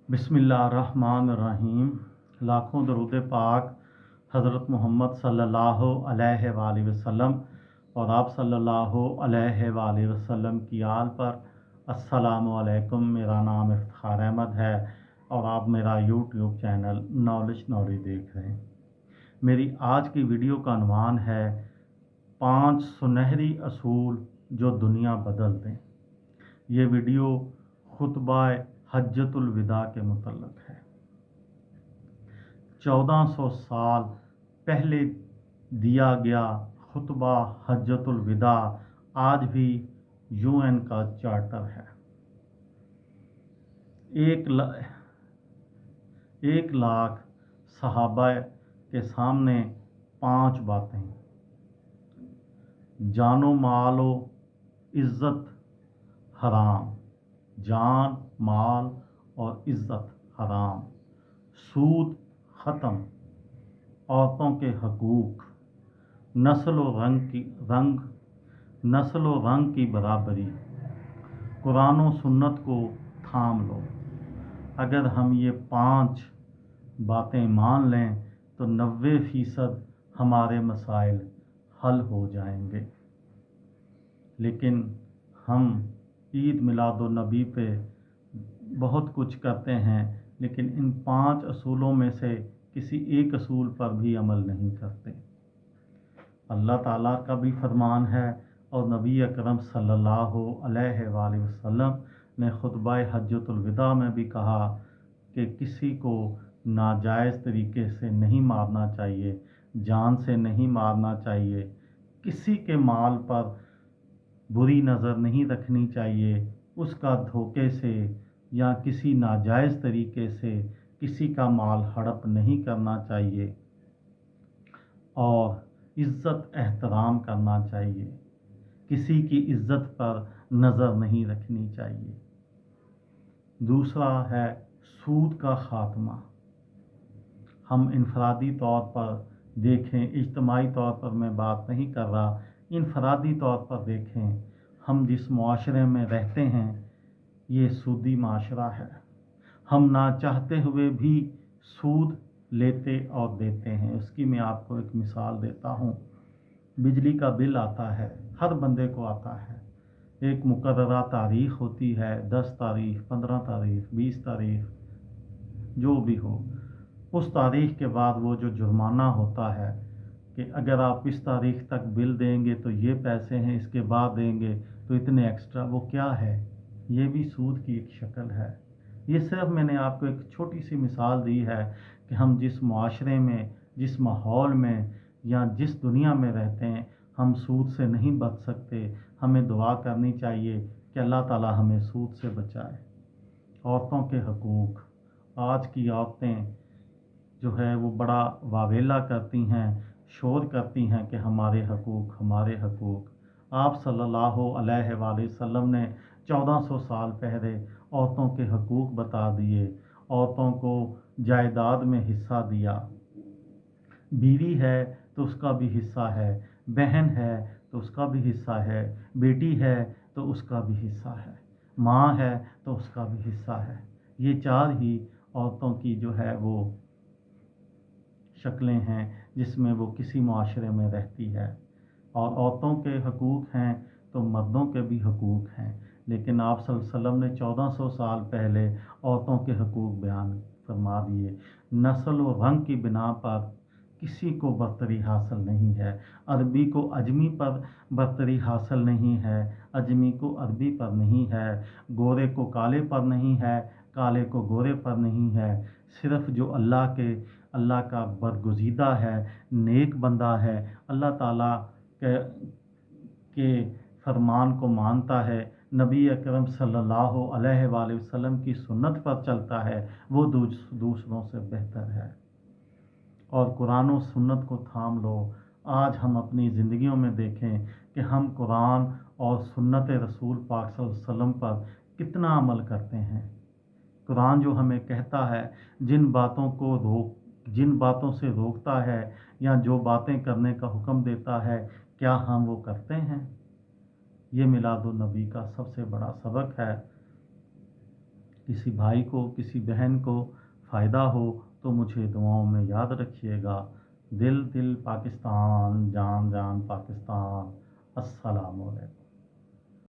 बिस्मिल्लाहिर्रहमानिर्रहीम। लाखों दरूद पाक हज़रत मोहम्मद सल्लल्लाहु अलैहि वसल्लम और आप सल्लल्लाहु अलैहि वसल्लम की आल पर। अस्सलामु अलैकुम। मेरा नाम इफ्तिखार अहमद है और आप मेरा यूट्यूब चैनल नॉलेज नौरी देख रहे हैं। मेरी आज की वीडियो का उन्वान है 5 सुनहरी असूल जो दुनिया बदल दें। ये वीडियो खुतबा हज्जतुल विदा के मुतल्लक है। 1400 साल पहले दिया गया खुतबा हज्जतुल विदा आज भी यूएन का चार्टर है। एक लाख सहाबा के सामने 5 बातें: जानो मालो इज़्ज़त हराम, जान माल और इज़्ज़त हराम, सूद ख़त्म, औरतों के हकूक़, नस्ल व रंग की बराबरी, कुरान व सुन्नत को थाम लो। अगर हम ये 5 बातें मान लें तो 90% हमारे मसाइल हल हो जाएंगे। लेकिन हम ईद मिलादुन्नबी पे बहुत कुछ करते हैं, लेकिन इन 5 असूलों में से किसी एक असूल पर भी अमल नहीं करते। अल्लाह ताला का भी फरमान है और नबी अकरम सल्लल्लाहु अलैहि वसल्लम ने खुतबा हज्जतुल विदा में भी कहा कि किसी को नाजायज़ तरीके से नहीं मारना चाहिए, जान से नहीं मारना चाहिए, किसी के माल पर बुरी नज़र नहीं रखनी चाहिए, उसका धोखे से या किसी नाजायज़ तरीके से किसी का माल हड़प नहीं करना चाहिए और इज़्ज़त एहतराम करना चाहिए। किसी की इज़्ज़त पर नज़र नहीं रखनी चाहिए। दूसरा है सूद का ख़ात्मा। हम इनफरादी तौर पर देखें, इज्तमाही तौर पर मैं बात नहीं कर रहा, इनफरादी तौर पर देखें, हम जिस मुआशरे में रहते हैं ये सूदी माशरा है। हम ना चाहते हुए भी सूद लेते और देते हैं। उसकी मैं आपको एक मिसाल देता हूँ। बिजली का बिल आता है, हर बंदे को आता है। एक मुकर्ररा तारीख़ होती है, 10 तारीख़, 15 तारीख़, 20 तारीख़, जो भी हो। उस तारीख़ के बाद वो जो जुर्माना होता है कि अगर आप इस तारीख़ तक बिल देंगे तो ये पैसे हैं, इसके बाद देंगे तो इतने एक्स्ट्रा। वो क्या है? ये भी सूद की एक शक्ल है। ये सिर्फ मैंने आपको एक छोटी सी मिसाल दी है कि हम जिस मुआशरे में, जिस माहौल में या जिस दुनिया में रहते हैं, हम सूद से नहीं बच सकते। हमें दुआ करनी चाहिए कि अल्लाह ताला हमें सूद से बचाए। औरतों के हकूक़। आज की औरतें जो है वो बड़ा वावेला करती हैं, शोर करती हैं कि हमारे हकूक़, हमारे हकूक़। आप सल्लल्लाहु अलैहि वसल्लम ने 1400 साल पहले औरतों के हकूक़ बता दिए। औरतों को जायदाद में हिस्सा दिया। बीवी है तो उसका भी हिस्सा है, बहन है तो उसका भी हिस्सा है, बेटी है तो उसका भी हिस्सा है, माँ है तो उसका भी हिस्सा है। ये 4 ही औरतों की जो है वो शक्लें हैं जिसमें वो किसी मुआशरे में रहती है। और औरतों के हकूक़ हैं तो मर्दों के भी हकूक़ हैं। लेकिन आप सल्लल्लाहु अलैहि वसल्लम ने 1400 साल पहले औरतों के हकूक़ बयान फरमा दिए। नस्ल व रंग की बिना पर किसी को बरतरी हासिल नहीं है। अरबी को अजमी पर बरतरी हासिल नहीं है, अजमी को अरबी पर नहीं है, गोरे को काले पर नहीं है, काले को गोरे पर नहीं है। सिर्फ़ जो अल्लाह का बरगुज़ीदा है, नेक बंदा है, अल्लाह ताला के फरमान को मानता है, नबी अकरम सल्लल्लाहु अलैहि वसल्लम की सुन्नत पर चलता है, वो दूसरों से बेहतर है। और कुरान और सुन्नत को थाम लो। आज हम अपनी ज़िंदगियों में देखें कि हम कुरान और सुन्नत रसूल पाक सल्लल्लाहु अलैहि वसल्लम पर कितना अमल करते हैं। कुरान जो हमें कहता है, जिन बातों से रोकता है या जो बातें करने का हुक्म देता है, क्या हम वो करते हैं? ये मिलादुन्नबी का सबसे बड़ा सबक है کسی بھائی کو کسی بہن کو فائدہ ہو تو مجھے دعاؤں میں یاد رکھیے گا۔ دل دل پاکستان، جان جان پاکستان۔ السلام علیکم۔